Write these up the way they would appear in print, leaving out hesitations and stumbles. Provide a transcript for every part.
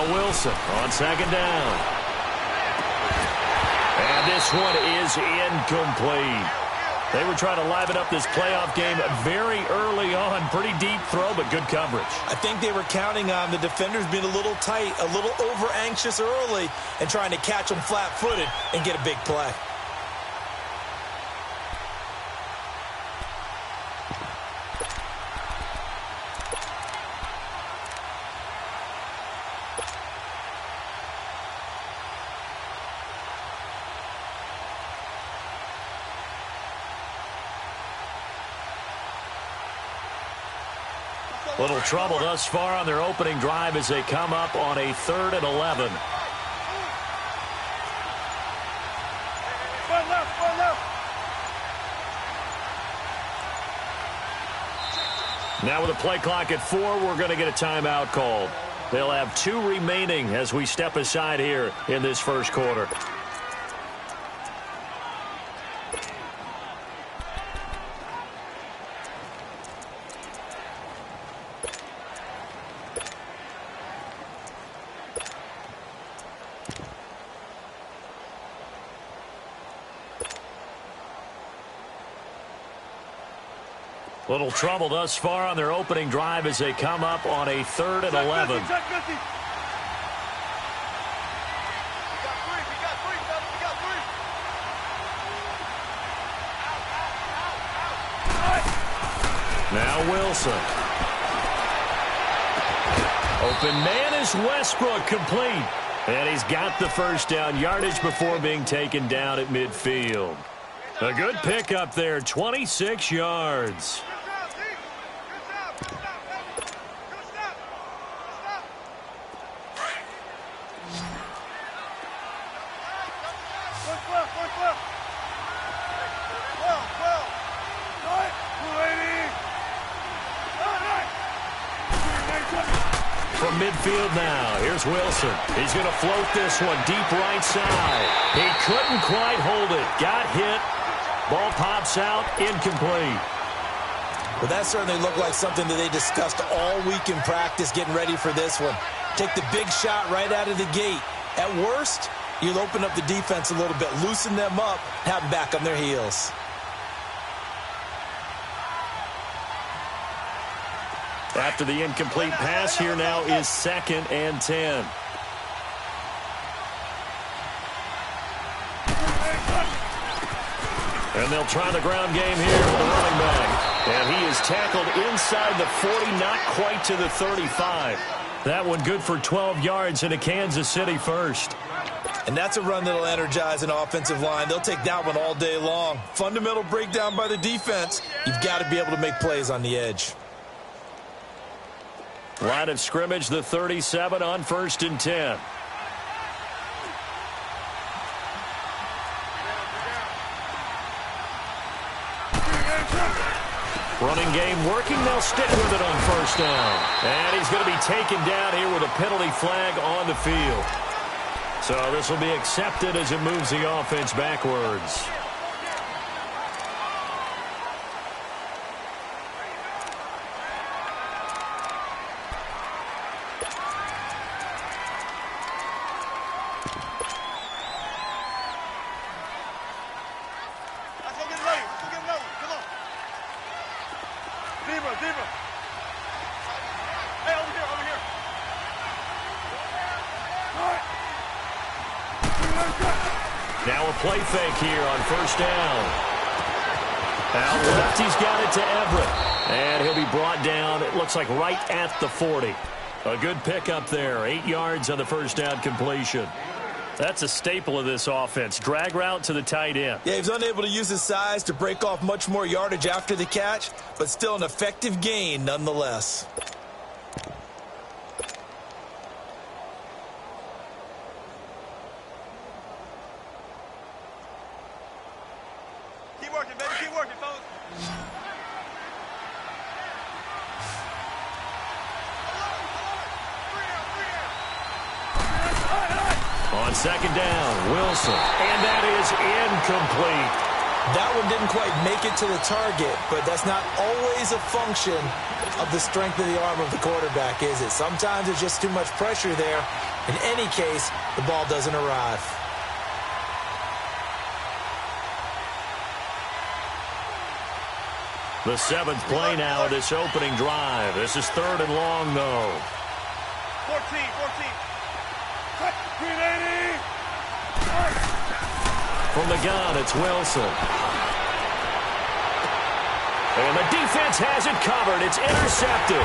Now Wilson on second down. And this one is incomplete. They were trying to liven up this playoff game very early on. Pretty deep throw, but good coverage. I think they were counting on the defenders being a little tight, a little over-anxious early, and trying to catch them flat-footed and get a big play. Little trouble thus far on their opening drive as they come up on a 3rd and 11. Now with the play clock at 4, we're going to get a timeout called. They'll have 2 remaining as we step aside here in this first quarter. Little trouble thus far on their opening drive as they come up on a 3rd and 11. Now Wilson. Open man is Westbrook, complete. And he's got the first down, yardage before being taken down at midfield. A good pickup there, 26 yards. From midfield now, here's Wilson. He's going to float this one deep right side. He couldn't quite hold it. Got hit. Ball pops out, incomplete. Well, that certainly looked like something that they discussed all week in practice getting ready for this one. Take the big shot right out of the gate. At worst, you'll open up the defense a little bit, loosen them up, have them back on their heels. After the incomplete pass, here now is 2nd and 10. And they'll try the ground game here with the running back. And he is tackled inside the 40, not quite to the 35. That one good for 12 yards and a Kansas City first. And that's a run that'll energize an offensive line. They'll take that one all day long. Fundamental breakdown by the defense. You've got to be able to make plays on the edge. Line of scrimmage, the 37 on 1st and 10. Running game working. They'll stick with it on 1st down. And he's going to be taken down here with a penalty flag on the field. So this will be accepted as it moves the offense backwards. Now a play fake here on 1st down. Out left, he's got it to Everett. And he'll be brought down, it looks like right at the 40. A good pickup there, 8 yards on the 1st down completion. That's a staple of this offense. Drag route to the tight end. Yeah, he was unable to use his size to break off much more yardage after the catch, but still an effective gain nonetheless. Keep working, baby. Keep working, folks. On 2nd down, Wilson. And that is incomplete. That one didn't quite make it to the target, but that's not always a function of the strength of the arm of the quarterback, is it? Sometimes it's just too much pressure there. In any case, the ball doesn't arrive. The 7th play now of this opening drive. This is 3rd and long, though. 14. Cut. 380. From the gun, it's Wilson. And the defense has it covered. It's intercepted.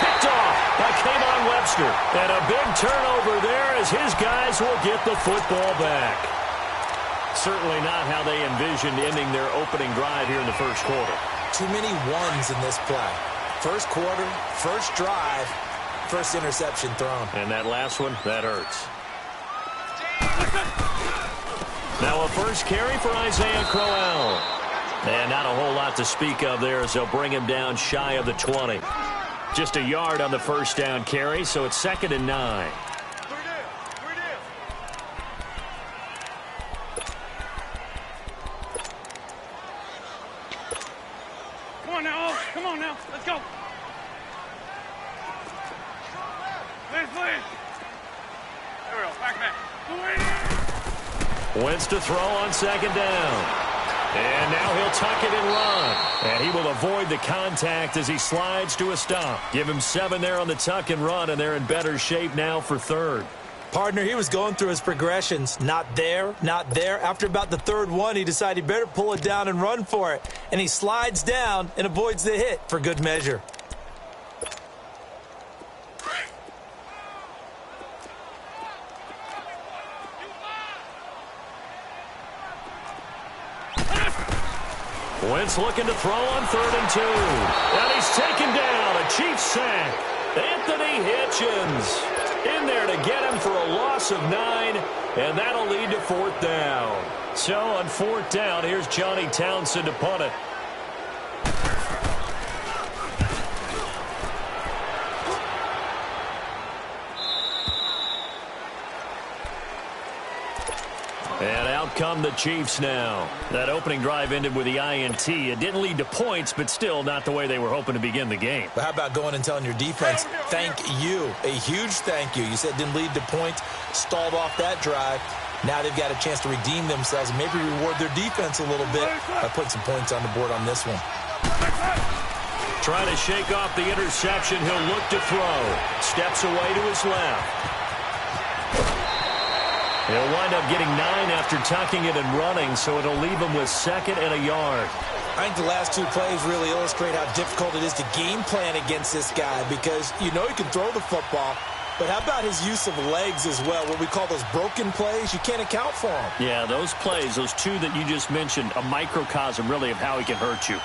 Picked off by K'Von Webster. And a big turnover there as his guys will get the football back. Certainly not how they envisioned ending their opening drive here in the first quarter. Too many ones in this play. First quarter, first drive, first interception thrown. And that last one, that hurts. Now a first carry for Isaiah Crowell. And not a whole lot to speak of there as they'll bring him down shy of the 20. Just a yard on the first down carry, so it's 2nd and 9. Come on now. Let's go. Please. There we go. Back. Wentz to throw on 2nd down. And now he'll tuck it and run. And he will avoid the contact as he slides to a stop. Give him 7 there on the tuck and run, and they're in better shape now for 3rd. Partner, he was going through his progressions. Not there. After about the 3rd one, he decided he better pull it down and run for it. And he slides down and avoids the hit for good measure. Wentz looking to throw on 3rd and 2. And he's taken down. A Chiefs sack. Anthony Hitchens in there to get him for a loss of 9, and that'll lead to 4th down. So on 4th down, here's Johnny Townsend to punt it. And out come the Chiefs now. That opening drive ended with the INT. It didn't lead to points, but still not the way they were hoping to begin the game. But how about going and telling your defense, thank you, a huge thank you. You said it didn't lead to points, stalled off that drive. Now they've got a chance to redeem themselves and maybe reward their defense a little bit by putting some points on the board on this one. Trying to shake off the interception. He'll look to throw. Steps away to his left. He'll wind up getting 9 after tucking it and running, so it'll leave him with 2nd and a yard. I think the last 2 plays really illustrate how difficult it is to game plan against this guy because you know he can throw the football, but how about his use of legs as well? What we call those broken plays, you can't account for them. Yeah, those plays, those 2 that you just mentioned, a microcosm really of how he can hurt you.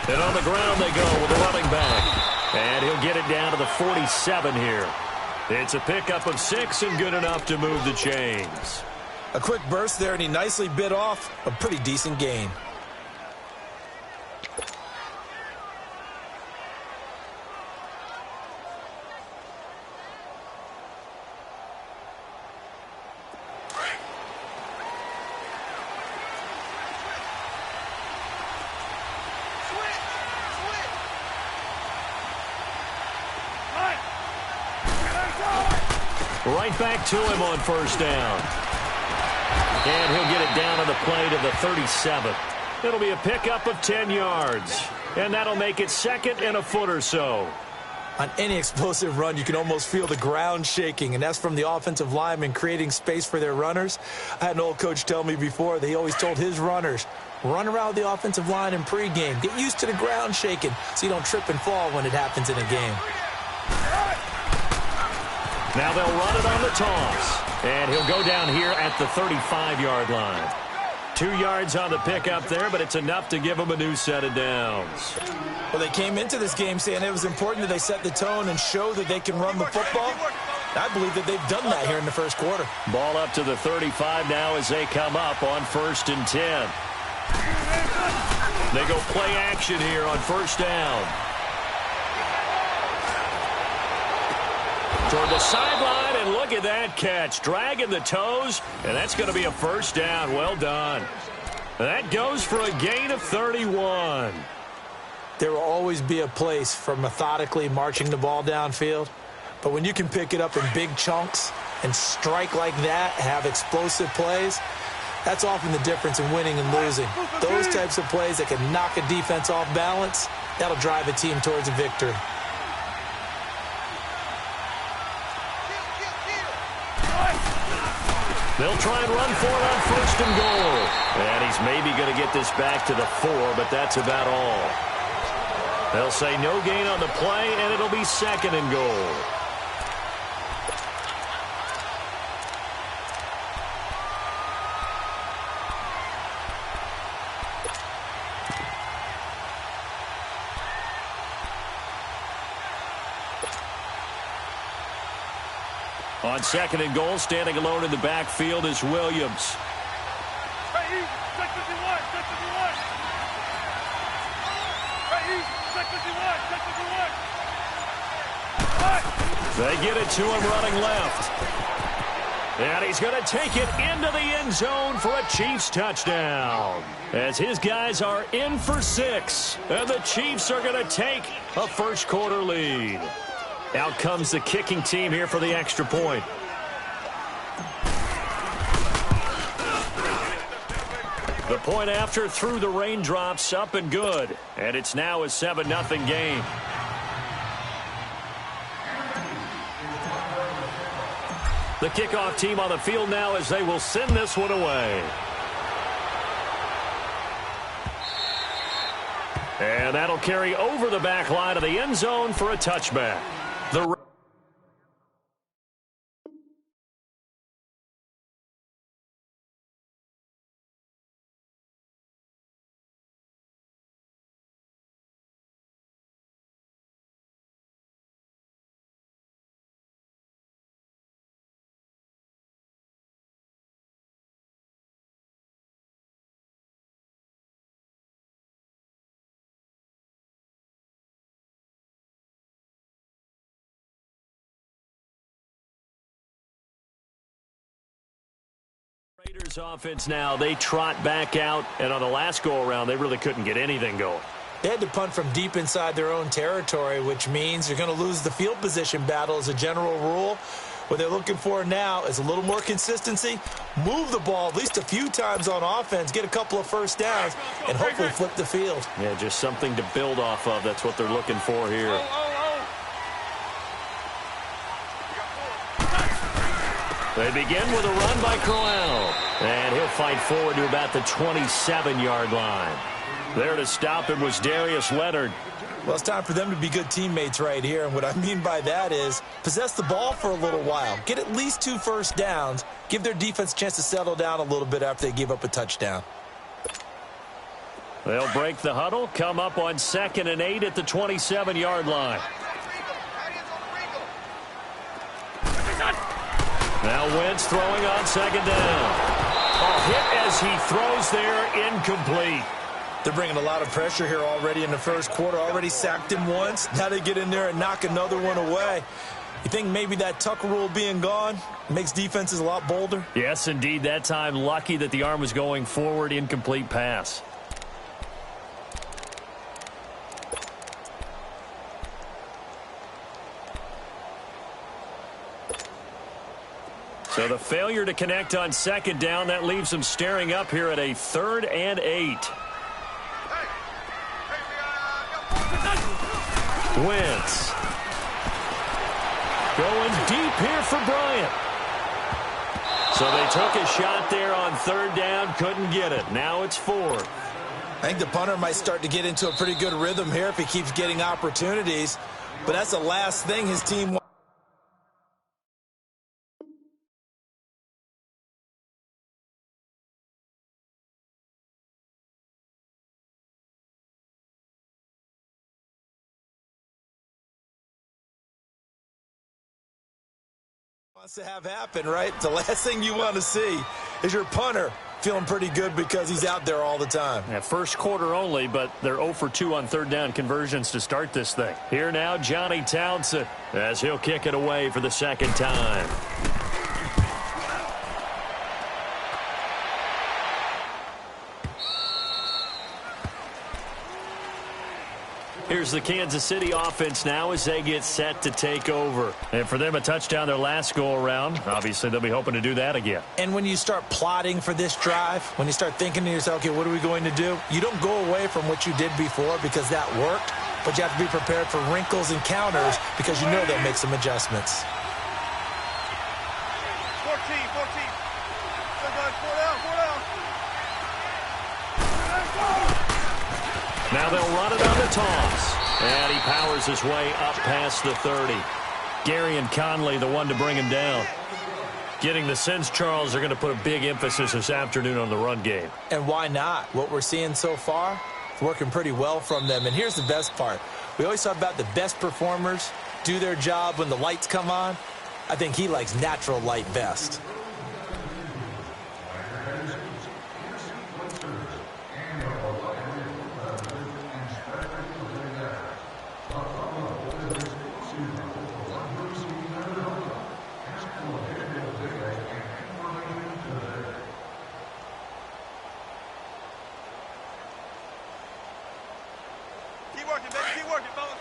And on the ground they go with the running back. And he'll get it down to the 47 here. It's a pickup of 6 and good enough to move the chains. A quick burst there, and he nicely bit off a pretty decent gain. Right back to him on 1st down. And he'll get it down on the play to the 37. It'll be a pickup of 10 yards. And that'll make it 2nd and a foot or so. On any explosive run, you can almost feel the ground shaking, and that's from the offensive linemen creating space for their runners. I had an old coach tell me before that he always told his runners, run around the offensive line in pregame. Get used to the ground shaking so you don't trip and fall when it happens in a game. Now they'll run it on the toss. And he'll go down here at the 35-yard line. 2 yards on the pickup there, but it's enough to give them a new set of downs. Well, they came into this game saying it was important that they set the tone and show that they can run the football. I believe that they've done that here in the first quarter. Ball up to the 35 now as they come up on 1st and 10. They go play action here on 1st down. Toward the sideline, and look at that catch. Dragging the toes, and that's going to be a 1st down. Well done. That goes for a gain of 31. There will always be a place for methodically marching the ball downfield. But when you can pick it up in big chunks and strike like that, have explosive plays, that's often the difference in winning and losing. Those types of plays that can knock a defense off balance, that'll drive a team towards a victory. They'll try and run for it on 1st and goal. And he's maybe going to get this back to the 4, but that's about all. They'll say no gain on the play, and it'll be 2nd and goal. On 2nd and goal, standing alone in the backfield is Williams. Hey, check 51, check 51. Hey, check 51, check 51. They get it to him running left. And he's going to take it into the end zone for a Chiefs touchdown. As his guys are in for 6. And the Chiefs are going to take a first quarter lead. Out comes the kicking team here for the extra point. The point after through the raindrops, up and good. And it's now a 7-0 game. The kickoff team on the field now as they will send this one away. And that'll carry over the back line of the end zone for a touchback. The Raiders offense now, they trot back out, and on the last go-around, they really couldn't get anything going. They had to punt from deep inside their own territory, which means you're going to lose the field position battle as a general rule. What they're looking for now is a little more consistency, move the ball at least a few times on offense, get a couple of first downs, and hopefully flip the field. Yeah, just something to build off of. That's what they're looking for here. They begin with a run by Crowell. And he'll fight forward to about the 27-yard line. There to stop him was Darius Leonard. Well, it's time for them to be good teammates right here. And what I mean by that is possess the ball for a little while. Get at least 2 first downs. Give their defense a chance to settle down a little bit after they give up a touchdown. They'll break the huddle, come up on 2nd and 8 at the 27-yard line. Now Wentz throwing on 2nd down. A hit as he throws there, incomplete. They're bringing a lot of pressure here already in the first quarter. Already sacked him once. Now they get in there and knock another one away. You think maybe that Tucker rule being gone makes defenses a lot bolder? Yes, indeed. That time, lucky that the arm was going forward, incomplete pass. So the failure to connect on 2nd down, that leaves them staring up here at a 3rd and 8. Wentz. Going deep here for Bryant. So they took a shot there on 3rd down, couldn't get it. Now it's 4th. I think the punter might start to get into a pretty good rhythm here if he keeps getting opportunities. But that's the last thing his team wants. wants to have happen, right? The last thing you want to see is your punter feeling pretty good because he's out there all the time. Yeah, first quarter only, but they're 0 for 2 on third down conversions to start this thing. Here now, Johnny Townsend, as he'll kick it away for the second time. Here's the Kansas City offense now as they get set to take over. And for them, a touchdown their last go-around. Obviously, they'll be hoping to do that again. And when you start plotting for this drive, when you start thinking to yourself, okay, what are we going to do? You don't go away from what you did before because that worked, but you have to be prepared for wrinkles and counters because you know they'll make some adjustments. 14. Four down. Now they'll run it on the toss. And he powers his way up past the 30. Gary and Conley, the one to bring him down. Getting the sense, Charles, are going to put a big emphasis this afternoon on the run game. And why not? What we're seeing so far, it's working pretty well from them. And here's the best part. We always talk about the best performers do their job when the lights come on. I think he likes natural light best. Keep working, baby. Keep working, fellas.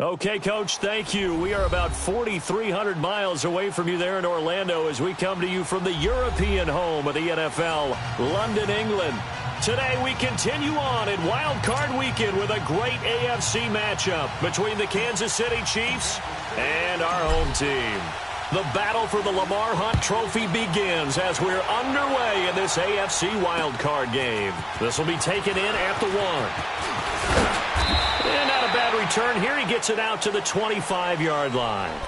Okay, Coach, thank you. We are about 4,300 miles away from you there in Orlando as we come to you from the European home of the NFL, London, England. Today we continue on in Wild Card Weekend with a great AFC matchup between the Kansas City Chiefs and our home team. The battle for the Lamar Hunt Trophy begins as we're underway in this AFC Wild Card game. This will be taken in at the 1. And not a bad return here. He gets it out to the 25-yard line.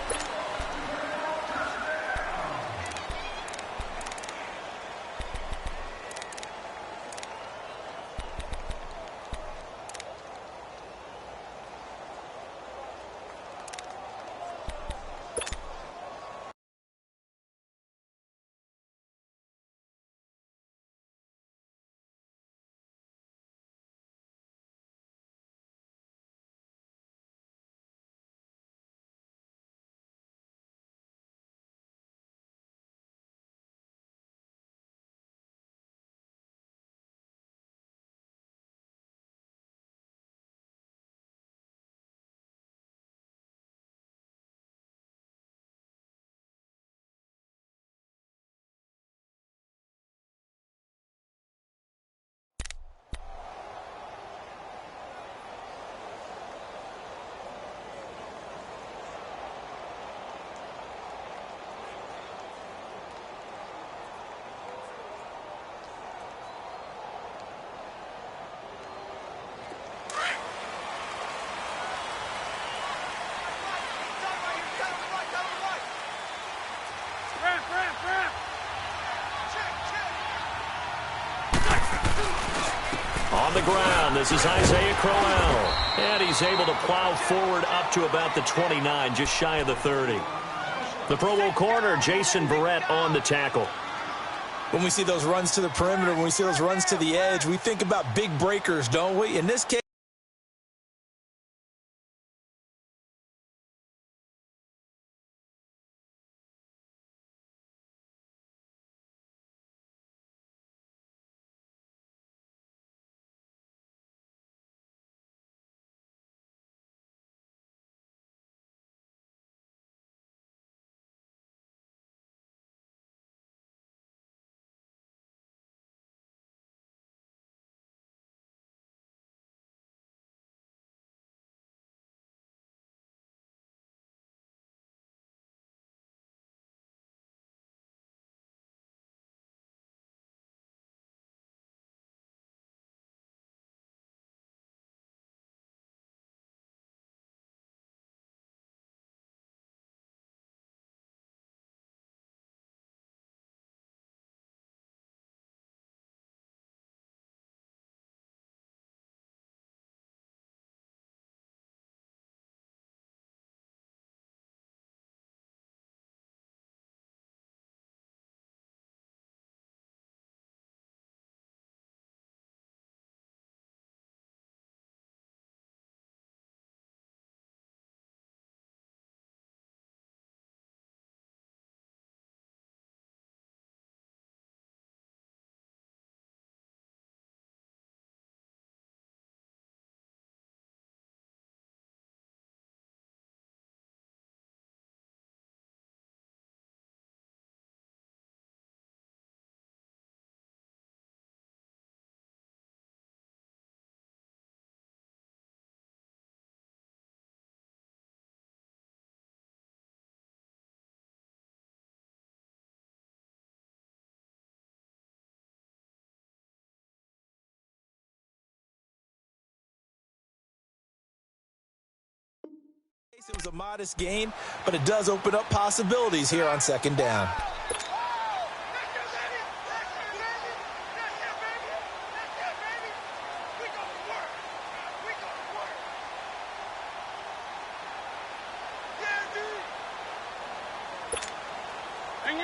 On the ground, this is Isaiah Crowell. And he's able to plow forward up to about the 29, just shy of the 30. The Pro Bowl corner, Jason Verrett, on the tackle. When we see those runs to the perimeter, when we see those runs to the edge, we think about big breakers, don't we? In this case, it was a modest gain, but it does open up possibilities here on second down.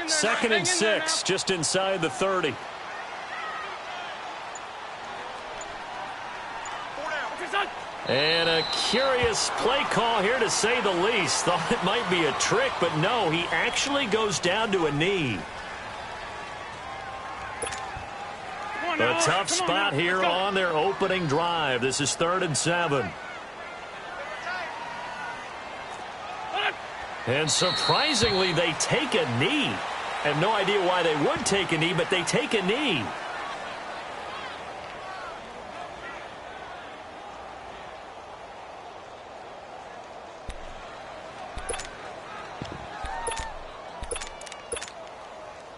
Second and 6, just inside the 30. And a curious play call here, to say the least. Thought it might be a trick, but no, he actually goes down to a knee. A tough spot here on their opening drive. This is 3rd and 7. And surprisingly, they take a knee. I have no idea why they would take a knee, but they take a knee.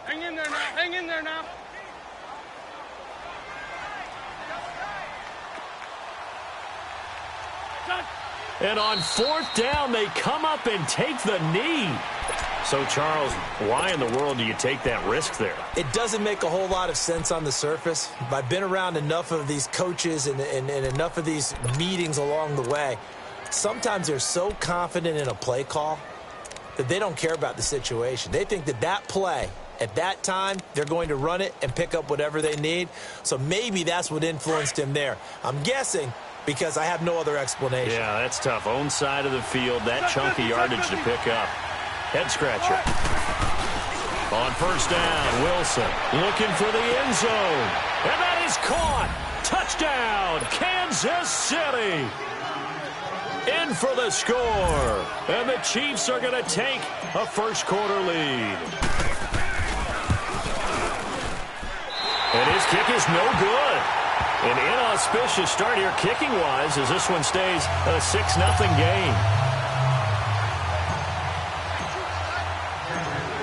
Hang in there now. Hang in there now. And on 4th down, they come up and take the knee. So, Charles, why in the world do you take that risk there? It doesn't make a whole lot of sense on the surface. I've been around enough of these coaches and enough of these meetings along the way. Sometimes they're so confident in a play call that they don't care about the situation. They think that that play, at that time, they're going to run it and pick up whatever they need. So maybe that's what influenced him there. I'm guessing because I have no other explanation. Yeah, that's tough. Own side of the field, that chunky yardage to pick up. Head scratcher. On 1st down, Wilson looking for the end zone. And that is caught. Touchdown, Kansas City. In for the score. And the Chiefs are going to take a first-quarter lead. And his kick is no good. An inauspicious start here kicking-wise as this one stays a 6-0 game.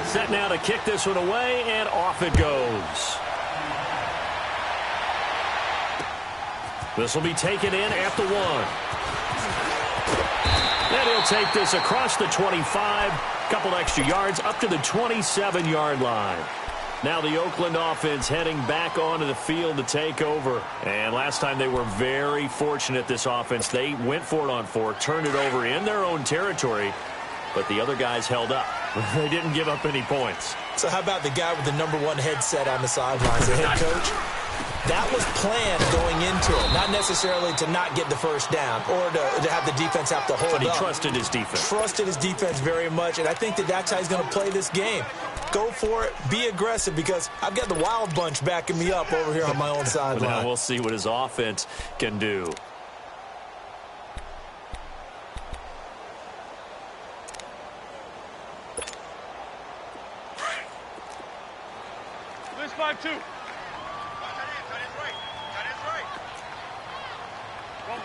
Set now to kick this one away, and off it goes. This will be taken in at the 1. And he'll take this across the 25, couple extra yards up to the 27-yard line. Now the Oakland offense heading back onto the field to take over. And last time they were very fortunate, this offense. They went for it on 4, turned it over in their own territory, but the other guys held up. They didn't give up any points. So how about the guy with the #1 headset on the sidelines, the head coach? That was planned going into it, not necessarily to not get the first down or to have the defense have to hold up. But he trusted his defense. Trusted his defense very much, and I think that that's how he's going to play this game. Go for it. Be aggressive because I've got the Wild Bunch backing me up over here on my own sideline. Now we'll see what his offense can do. This 5-2.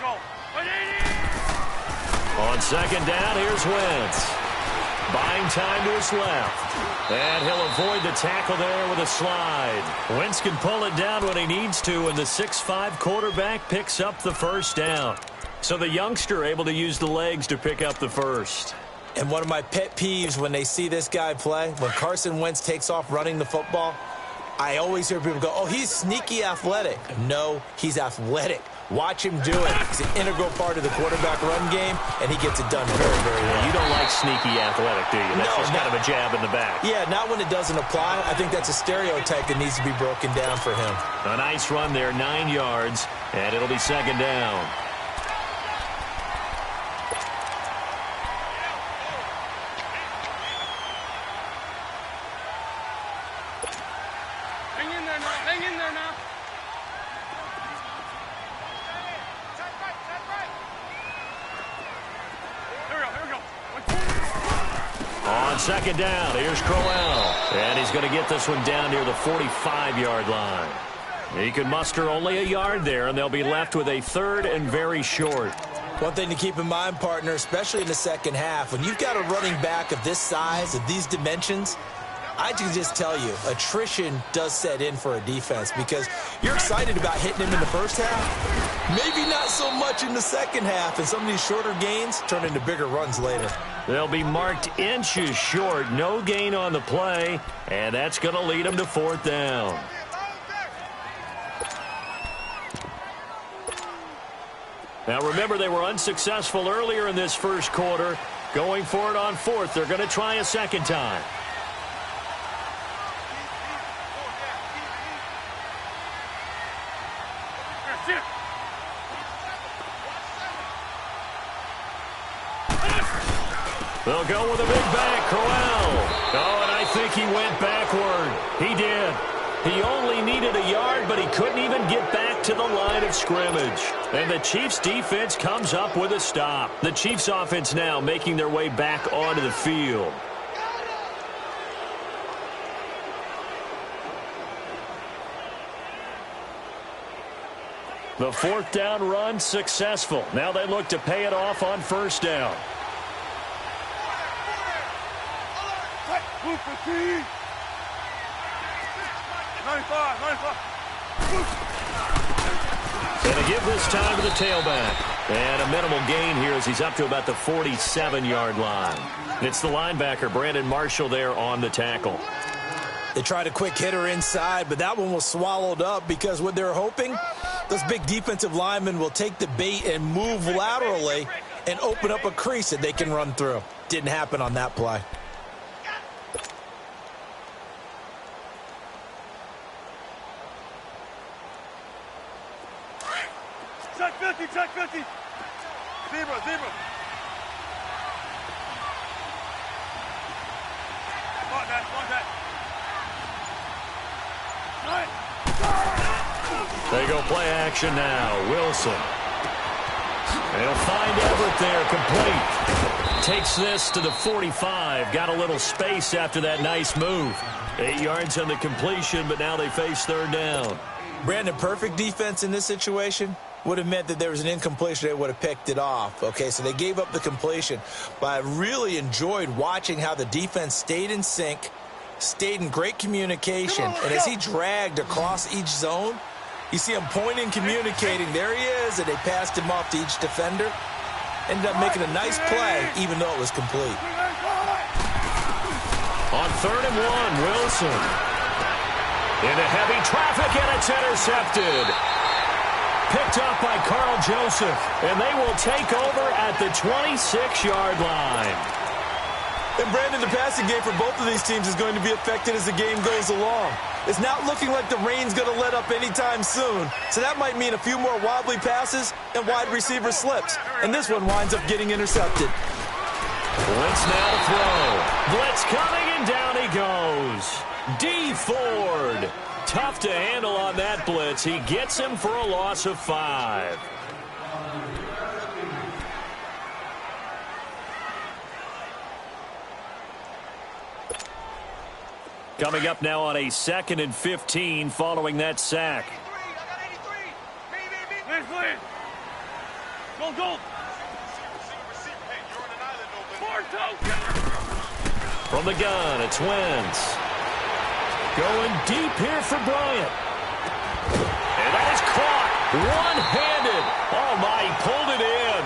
Go. On 2nd down, here's Wentz. Buying time to his left. And he'll avoid the tackle there with a slide. Wentz can pull it down when he needs to, and the 6'5" quarterback picks up the first down. So the youngster able to use the legs to pick up the first. And one of my pet peeves when they see this guy play, when Carson Wentz takes off running the football, I always hear people go, oh, he's sneaky athletic. No, he's athletic. Watch him do it. He's an integral part of the quarterback run game, and he gets it done very, very well. You don't like sneaky athletic, do you? That's just kind of a jab in the back. Yeah, not when it doesn't apply. I think that's a stereotype that needs to be broken down for him. A nice run there, 9 yards, and it'll be 2nd down. Hang in there now. Here we go. On 2nd down, here's Crowell. And he's going to get this one down near the 45-yard line. He could muster only a yard there, and they'll be left with a 3rd and very short. One thing to keep in mind, partner, especially in the second half, when you've got a running back of this size, of these dimensions, I can just tell you, attrition does set in for a defense because you're excited about hitting him in the first half. Maybe not so much in the second half, and some of these shorter gains turn into bigger runs later. They'll be marked inches short, no gain on the play, and that's going to lead them to 4th down. Now remember, they were unsuccessful earlier in this first quarter. Going for it on 4th, they're going to try a second time. They'll go with a big back, Crowell. Oh, and I think he went backward. He did. He only needed a yard, but he couldn't even get back to the line of scrimmage. And the Chiefs' defense comes up with a stop. The Chiefs' offense now making their way back onto the field. The fourth down run successful. Now they look to pay it off on first down. And a give this time to the tailback. And a minimal gain here as he's up to about the 47-yard line. It's the linebacker, Brandon Marshall, there on the tackle. They tried a quick hitter inside, but that one was swallowed up because what they're hoping, those big defensive linemen will take the bait and move laterally and open up a crease that they can run through. Didn't happen on that play. Check 50, check 50. Zebra, zebra. Contact. They go play action now. Wilson. And he'll find Everett there, complete. Takes this to the 45. Got a little space after that nice move. 8 yards on the completion, but now they face third down. Brandon, perfect defense in this situation would have meant that there was an incompletion. They would have picked it off. Okay, so they gave up the completion. But I really enjoyed watching how the defense stayed in sync, stayed in great communication. And as he dragged across each zone, you see him pointing, communicating. There he is, and they passed him off to each defender. Ended up making a nice play, even though it was complete. On 3rd and 1, Wilson. Into heavy traffic, and it's intercepted. Picked up by Carl Joseph, and they will take over at the 26-yard line. And Brandon, the passing game for both of these teams is going to be affected as the game goes along. It's not looking like the rain's going to let up anytime soon, so that might mean a few more wobbly passes and wide receiver slips. And this one winds up getting intercepted. Blitz now to throw. Blitz coming, and down he goes. D. Ford. Tough to handle on that blitz. He gets him for a loss of 5. Coming up now on a 2nd and 15 following that sack. Go. From the gun, it's Wentz. Going deep here for Bryant. And that is caught one-handed. Oh, my, he pulled it in.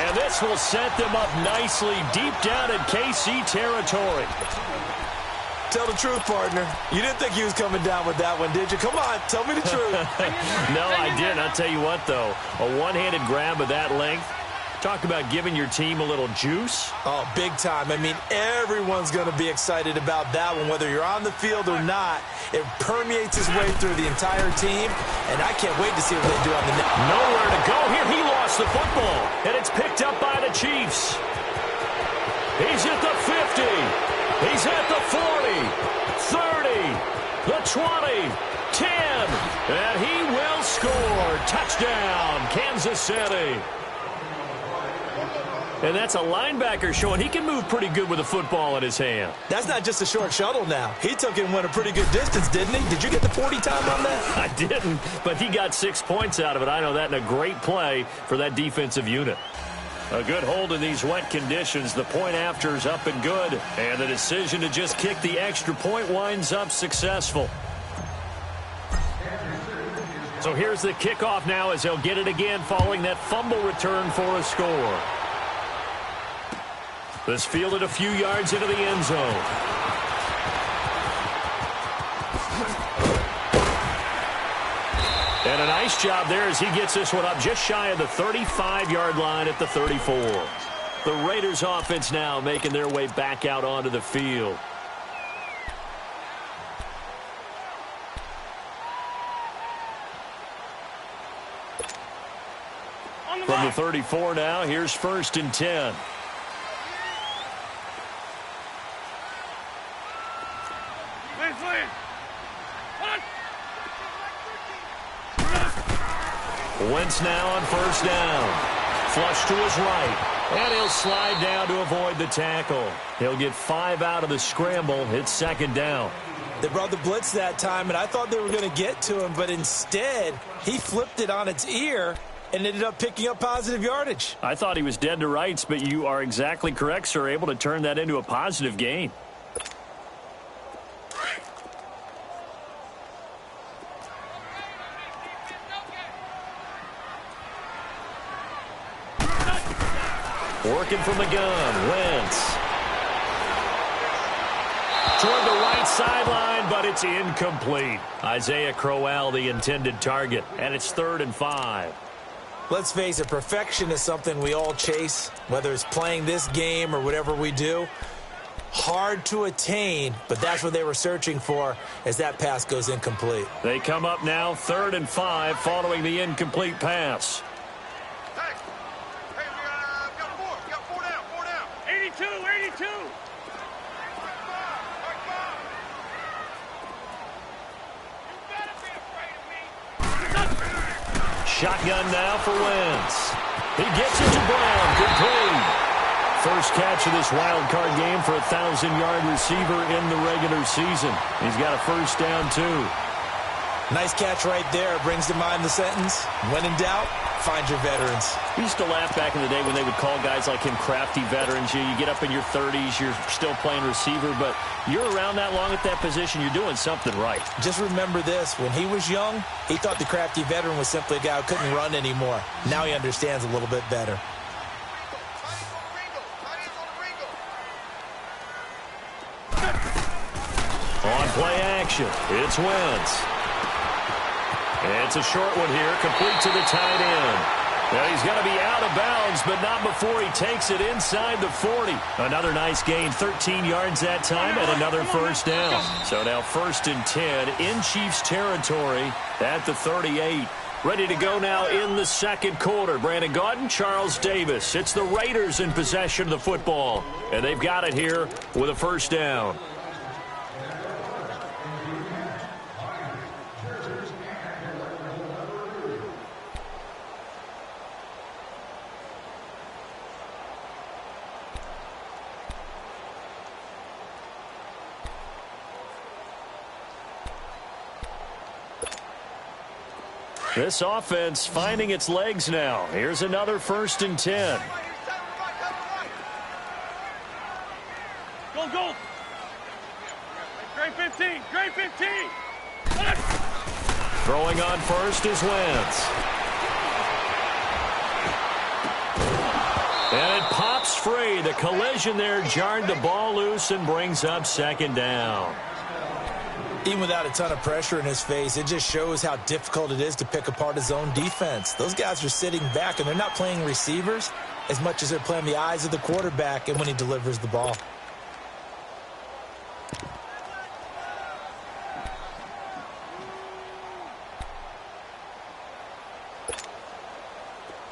And this will set them up nicely deep down in KC territory. Tell the truth, partner. You didn't think he was coming down with that one, did you? Come on, tell me the truth. No, I didn't. I'll tell you what, though. A one-handed grab of that length. Talk about giving your team a little juice. Oh, big time. I mean, everyone's going to be excited about that one, whether you're on the field or not. It permeates his way through the entire team, and I can't wait to see what they do on the net. Nowhere to go here. He lost the football, and it's picked up by the Chiefs. He's at the 50. He's at the 40, 30, the 20, 10, and he will score. Touchdown, Kansas City. And that's a linebacker showing he can move pretty good with a football in his hand. That's not just a short shuttle now. He took it and went a pretty good distance, didn't he? Did you get the 40 time on that? I didn't, but he got 6 points out of it. I know that, and a great play for that defensive unit. A good hold in these wet conditions. The point after is up and good. And the decision to just kick the extra point winds up successful. So here's the kickoff now as they'll get it again following that fumble return for a score. This fielded a few yards into the end zone. And a nice job there as he gets this one up just shy of the 35-yard line at the 34. The Raiders offense now making their way back out onto the field. From the 34 now, here's 1st and 10. Wentz now on first down. Flush to his right, and he'll slide down to avoid the tackle. He'll get 5 out of the scramble. It's second down. They brought the blitz that time, and I thought they were going to get to him, but instead he flipped it on its ear and ended up picking up positive yardage. I thought he was dead to rights, but you are exactly correct, sir, able to turn that into a positive gain. Working from the gun, Wentz. Toward the right sideline, but it's incomplete. Isaiah Crowell, the intended target, and it's 3rd and 5. Let's face it, perfection is something we all chase, whether it's playing this game or whatever we do. Hard to attain, but that's what they were searching for as that pass goes incomplete. They come up now 3rd and 5 following the incomplete pass. Shotgun now for Wentz. He gets it to Brown. Complete. First catch of this wild card game for a 1,000-yard receiver in the regular season. He's got a first down, too. Nice catch right there. Brings to mind the sentence, when in doubt, find your veterans. We used to laugh back in the day when they would call guys like him crafty veterans. You get up in your 30s, you're still playing receiver, but you're around that long at that position, you're doing something right. Just remember this. When he was young, he thought the crafty veteran was simply a guy who couldn't run anymore. Now he understands a little bit better. On play action, it's Wentz. It's a short one here, complete to the tight end. Well, he's going to be out of bounds, but not before he takes it inside the 40. Another nice gain, 13 yards that time, and another first down. So now 1st and 10 in Chiefs territory at the 38. Ready to go now in the second quarter. Brandon Gaudin, Charles Davis. It's the Raiders in possession of the football, and they've got it here with a first down. This offense finding its legs now. Here's another 1st and 10. Go, go. Great 15. Great 15. Throwing on first is Wentz. And it pops free. The collision there jarred the ball loose and brings up second down. Even without a ton of pressure in his face, it just shows how difficult it is to pick apart his own defense. Those guys are sitting back, and they're not playing receivers as much as they're playing the eyes of the quarterback and when he delivers the ball.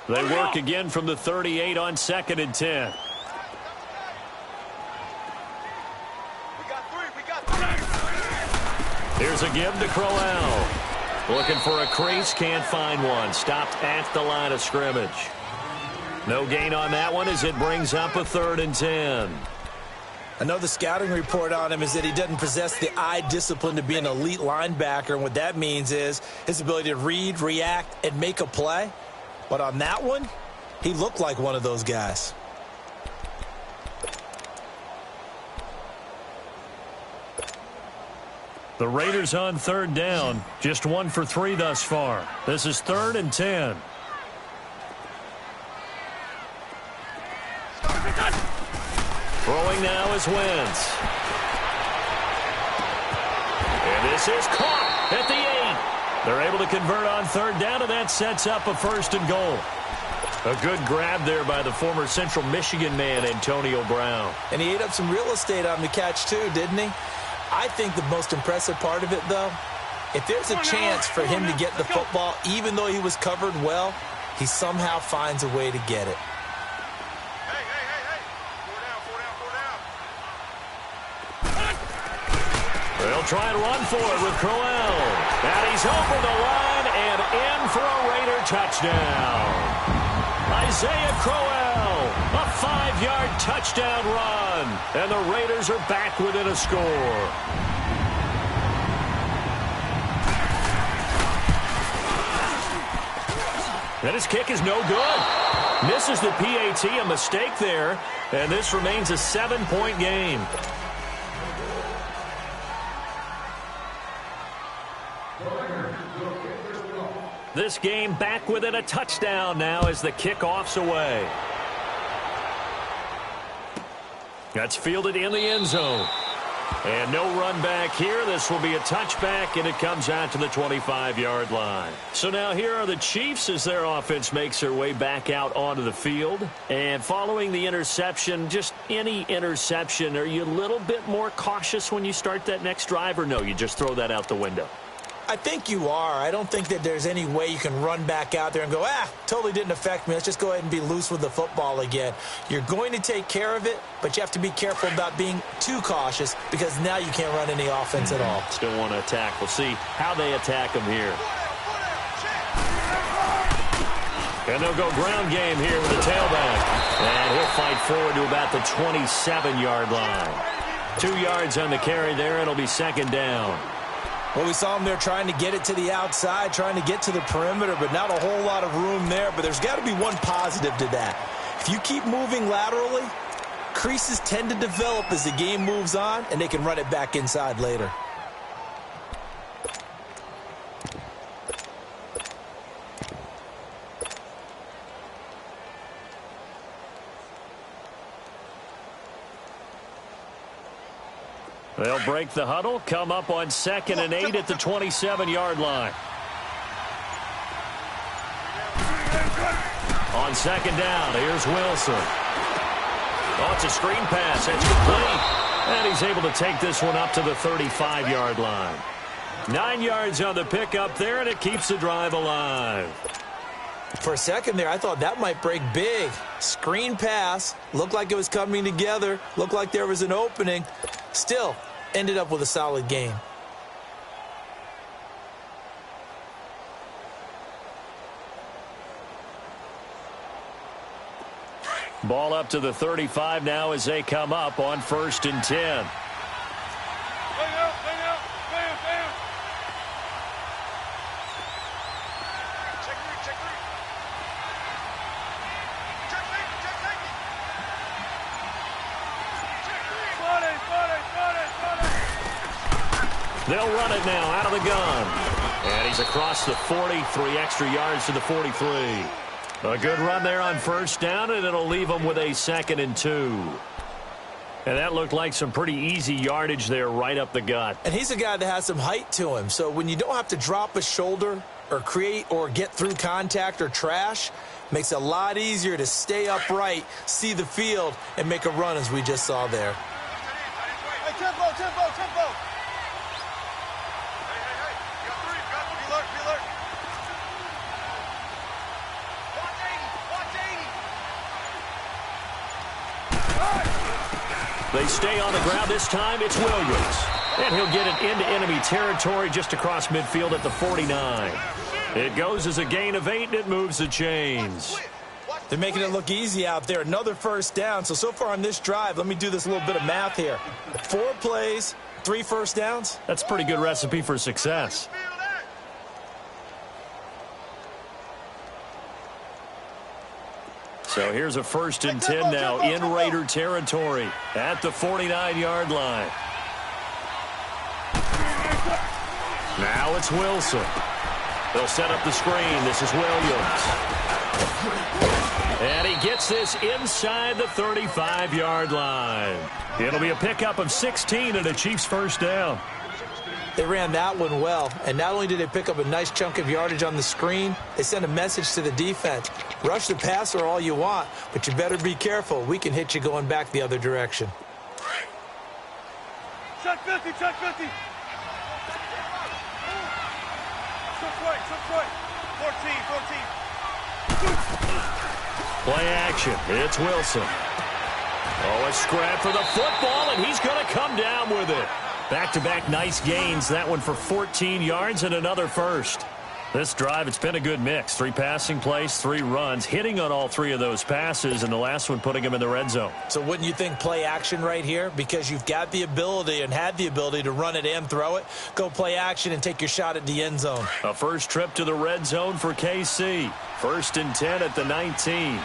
They work again from the 38 on 2nd and 10. Here's a give to Crowell. Looking for a crease, can't find one. Stopped at the line of scrimmage. No gain on that one as it brings up a 3rd and 10. I know the scouting report on him is that he doesn't possess the eye discipline to be an elite linebacker, and what that means is his ability to read, react, and make a play. But on that one, he looked like one of those guys. The Raiders on 3rd down, just 1 for 3 thus far. This is 3rd and 10. Throwing now is Wentz. And this is caught at the 8. They're able to convert on 3rd down, and that sets up a 1st and goal. A good grab there by the former Central Michigan man, Antonio Brown. And he ate up some real estate on the catch, too, didn't he? I think the most impressive part of it, though, if there's a chance for him to get the football, even though he was covered well, he somehow finds a way to get it. Hey. 4 down. They'll try and run for it with Crowell. And he's over the line And in for a Raider touchdown. Isaiah Crowell, a 5-yard touchdown run. And the Raiders are back within a score. And his kick is no good. Misses the PAT, a mistake there. And this remains a 7-point game. This game back within a touchdown now as the kickoff's away. That's fielded in the end zone. And no run back here. This will be a touchback, and it comes out to the 25-yard line. So now here are the Chiefs as their offense makes their way back out onto the field. And following the interception, just any interception, are you a little bit more cautious when you start that next drive, or no, you just throw that out the window? I think you are. I don't think that there's any way you can run back out there and go, totally didn't affect me. Let's just go ahead and be loose with the football again. You're going to take care of it, but you have to be careful about being too cautious because now you can't run any offense at all. Still want to attack. We'll see how they attack them here. And they'll go ground game here with the tailback. And he'll fight forward to about the 27-yard line. 2 yards on the carry there. It'll be second down. Well, we saw him there trying to get it to the outside, trying to get to the perimeter, but not a whole lot of room there. But there's got to be one positive to that. If you keep moving laterally, creases tend to develop as the game moves on, and they can run it back inside later. They'll break the huddle, come up on 2nd and 8 at the 27-yard line. On second down, here's Wilson. Oh, it's a screen pass. It's complete. And he's able to take this one up to the 35-yard line. 9 yards on the pickup there, and it keeps the drive alive. For a second there, I thought that might break big. Screen pass. Looked like it was coming together. Looked like there was an opening. Still, ended up with a solid game. Ball up to the 35 now as they come up on 1st and 10. They'll run it now out of the gun. And he's across the 40, 3 extra yards to the 43. A good run there on 1st down, and it'll leave them with a 2nd and 2. And that looked like some pretty easy yardage there right up the gut. And he's a guy that has some height to him. So when you don't have to drop a shoulder or create or get through contact or trash, makes it a lot easier to stay upright, see the field, and make a run as we just saw there. Hey, tempo, tempo, tempo. They stay on the ground. This time it's Williams. And he'll get it into enemy territory just across midfield at the 49. It goes as a gain of 8, and it moves the chains. They're making it look easy out there. Another 1st down. So far on this drive, let me do this little bit of math here. 4 plays, 3 first downs. That's a pretty good recipe for success. So here's a 1st and 10 now in Raider territory at the 49-yard line. Now it's Wilson. They'll set up the screen. This is Williams. And he gets this inside the 35-yard line. It'll be a pickup of 16 and a Chiefs 1st down. They ran that one well, and not only did they pick up a nice chunk of yardage on the screen, they sent a message to the defense. Rush the passer all you want, but you better be careful. We can hit you going back the other direction. Check 50, check 50. Switch right, switch right. 14, 14. Play action. It's Wilson. Oh, a scrap for the football, and he's going to come down with it. Back-to-back nice gains. That one for 14 yards and another 1st. This drive, it's been a good mix. 3 passing plays, 3 runs, hitting on all 3 of those passes, and the last one putting him in the red zone. So wouldn't you think play action right here? Because you've got the ability and had the ability to run it and throw it. Go play action and take your shot at the end zone. A first trip to the red zone for KC. 1st and 10 at the 19.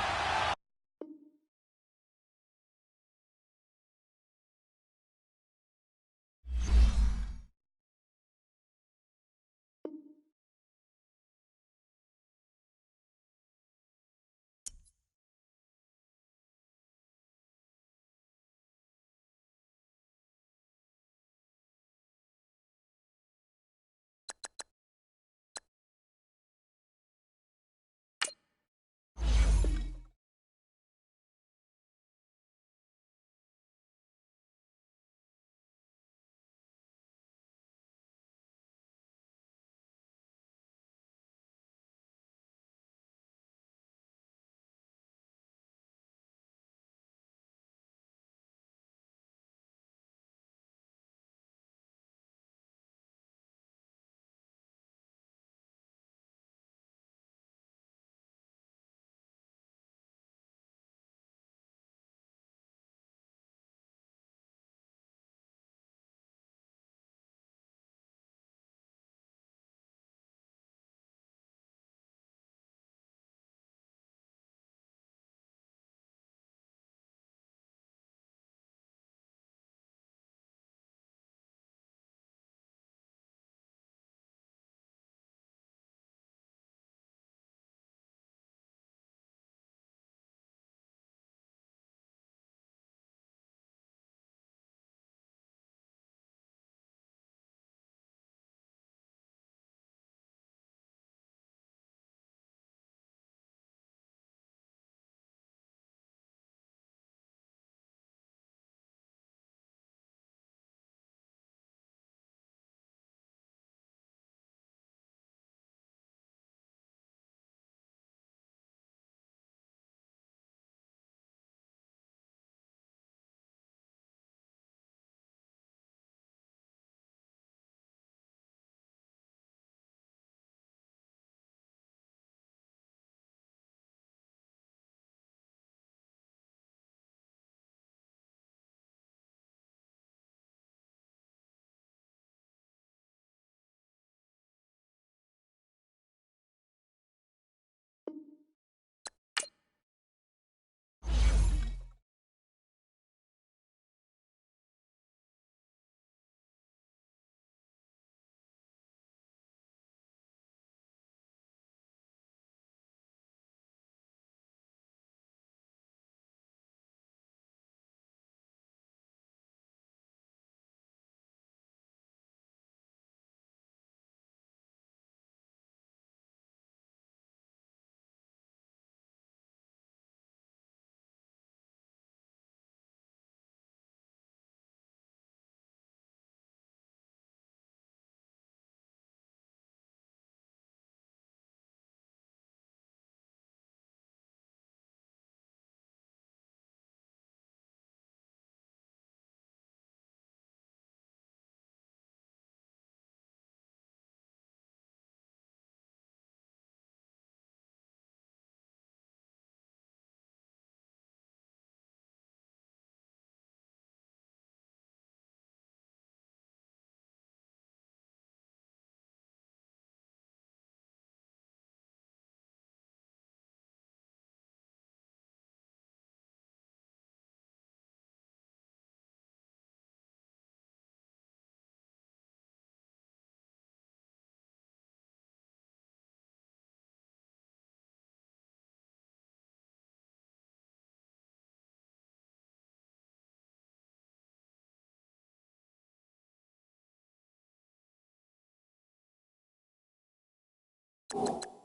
You